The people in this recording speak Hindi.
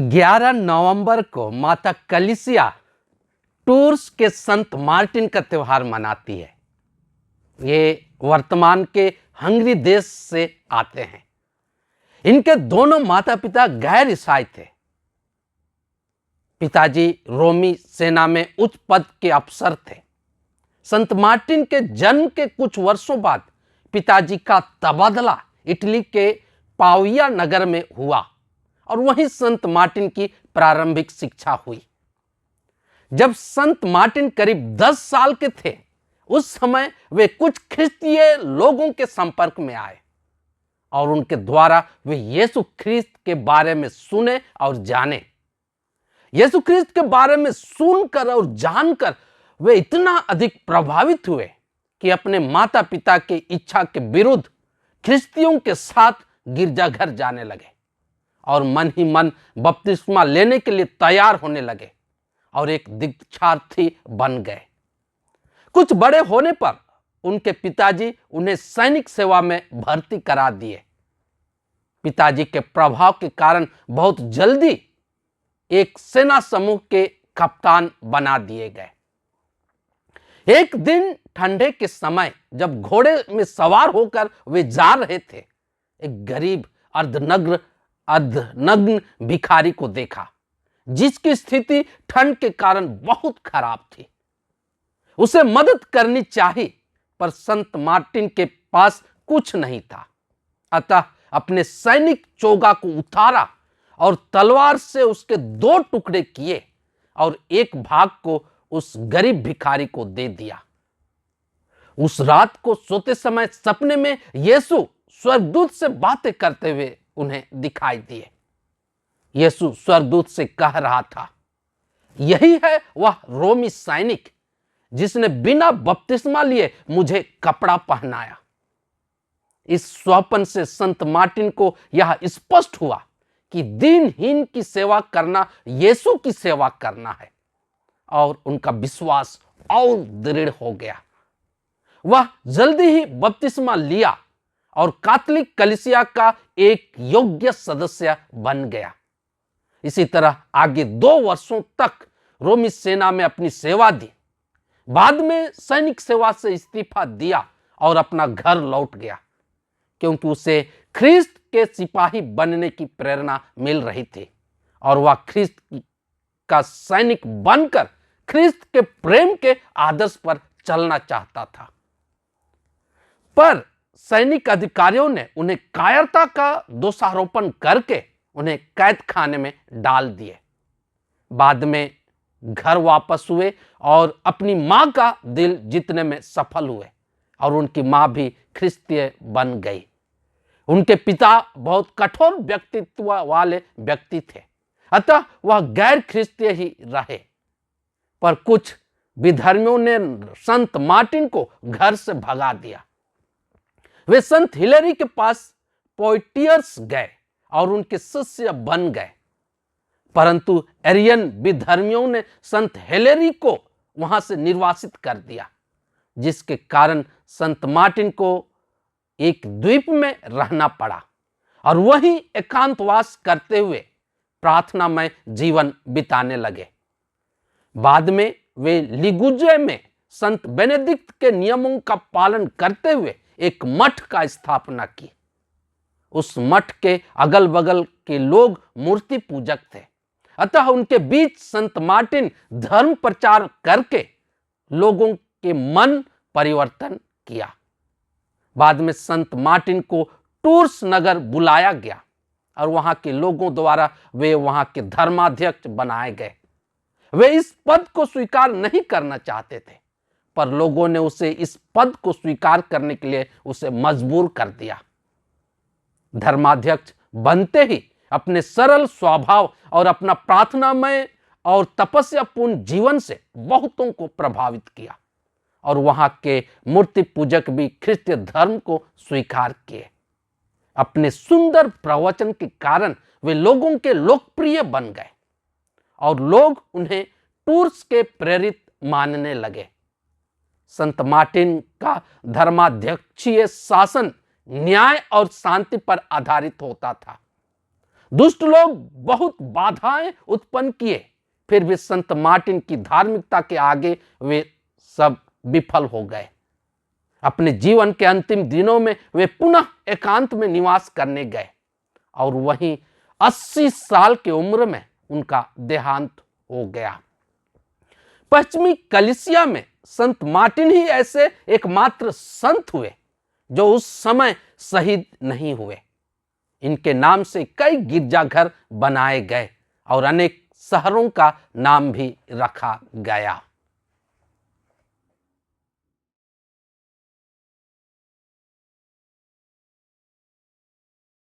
11 नवंबर को माता कलीसिया टूर्स के संत मार्टिन का त्यौहार मनाती है। ये वर्तमान के हंगरी देश से आते हैं। इनके दोनों माता पिता गैर ईसाई थे। पिताजी रोमी सेना में उच्च पद के अफसर थे। संत मार्टिन के जन्म के कुछ वर्षों बाद पिताजी का तबादला इटली के पाविया नगर में हुआ और वहीं संत मार्टिन की प्रारंभिक शिक्षा हुई। जब संत मार्टिन करीब 10 साल के थे, उस समय वे कुछ ख्रिस्तीय लोगों के संपर्क में आए और उनके द्वारा वे यीशु ख्रिस्त के बारे में सुने और जाने। यीशु ख्रिस्त के बारे में सुनकर और जानकर वे इतना अधिक प्रभावित हुए कि अपने माता पिता की इच्छा के विरुद्ध ख्रिस्तियों के साथ गिरजाघर जाने लगे और मन ही मन बपतिस्मा लेने के लिए तैयार होने लगे और एक दीक्षार्थी बन गए। कुछ बड़े होने पर उनके पिताजी उन्हें सैनिक सेवा में भर्ती करा दिए। पिताजी के प्रभाव के कारण बहुत जल्दी एक सेना समूह के कप्तान बना दिए गए। एक दिन ठंडे के समय जब घोड़े में सवार होकर वे जा रहे थे, एक गरीब अर्धनग्न भिखारी को देखा जिसकी स्थिति ठंड के कारण बहुत खराब थी। उसे मदद करनी चाहिए, पर संत मार्टिन के पास कुछ नहीं था। अतः अपने सैनिक चोगा को उतारा और तलवार से उसके 2 टुकड़े किए और एक भाग को उस गरीब भिखारी को दे दिया। उस रात को सोते समय सपने में यीशु स्वर्गदूत से बातें करते हुए उन्हें दिखाई दिए। यीशु स्वर्गदूत से कह रहा था, यही है वह रोमी सैनिक जिसने बिना बपतिस्मा लिए मुझे कपड़ा पहनाया। इस स्वप्न से संत मार्टिन को यह स्पष्ट हुआ कि दीनहीन की सेवा करना यीशु की सेवा करना है और उनका विश्वास और दृढ़ हो गया। वह जल्दी ही बपतिस्मा लिया और कैथोलिक कलीसिया का एक योग्य सदस्य बन गया। इसी तरह आगे 2 वर्षों तक रोमी सेना में अपनी सेवा दी। बाद में सैनिक सेवा से इस्तीफा दिया और अपना घर लौट गया, क्योंकि उसे ख्रिस्त के सिपाही बनने की प्रेरणा मिल रही थी और वह ख्रिस्त का सैनिक बनकर ख्रिस्त के प्रेम के आदर्श पर चलना चाहता था। पर सैनिक अधिकारियों ने उन्हें कायरता का दोषारोपण करके उन्हें कैद खाने में डाल दिए। बाद में घर वापस हुए और अपनी मां का दिल जीतने में सफल हुए और उनकी मां भी ख्रिस्तीय बन गई। उनके पिता बहुत कठोर व्यक्तित्व वाले व्यक्ति थे, अतः वह गैर ख्रिस्तीय ही रहे। पर कुछ विधर्मियों ने संत मार्टिन को घर से भगा दिया। वे संत हिलेरी के पास पोइटियर्स गए और उनके शिष्य बन गए, परंतु एरियन विधर्मियों ने संत हिलेरी को वहां से निर्वासित कर दिया, जिसके कारण संत मार्टिन को एक द्वीप में रहना पड़ा और वहीं एकांतवास करते हुए प्रार्थनामय जीवन बिताने लगे। बाद में वे लिगुजे में संत बेनेडिक्ट के नियमों का पालन करते हुए एक मठ का स्थापना की। उस मठ के अगल बगल के लोग मूर्ति पूजक थे, अतः उनके बीच संत मार्टिन धर्म प्रचार करके लोगों के मन परिवर्तन किया। बाद में संत मार्टिन को टूर्स नगर बुलाया गया और वहां के लोगों द्वारा वे वहां के धर्माध्यक्ष बनाए गए। वे इस पद को स्वीकार नहीं करना चाहते थे, पर लोगों ने उसे इस पद को स्वीकार करने के लिए उसे मजबूर कर दिया। धर्माध्यक्ष बनते ही अपने सरल स्वभाव और अपना प्रार्थनामय और तपस्यापूर्ण जीवन से बहुतों को प्रभावित किया और वहां के मूर्ति पूजक भी ख्रिस्तीय धर्म को स्वीकार किए। अपने सुंदर प्रवचन के कारण वे लोगों के लोकप्रिय बन गए और लोग उन्हें टूर्स के प्रेरित मानने लगे। संत मार्टिन का धर्माध्यक्षीय शासन न्याय और शांति पर आधारित होता था। दुष्ट लोग बहुत बाधाएं उत्पन्न किए, फिर भी संत मार्टिन की धार्मिकता के आगे वे सब विफल हो गए। अपने जीवन के अंतिम दिनों में वे पुनः एकांत में निवास करने गए और वहीं 80 साल की उम्र में उनका देहांत हो गया। पश्चिमी कलीसिया में संत मार्टिन ही ऐसे एकमात्र संत हुए जो उस समय शहीद नहीं हुए। इनके नाम से कई गिरजाघर बनाए गए और अनेक शहरों का नाम भी रखा गया।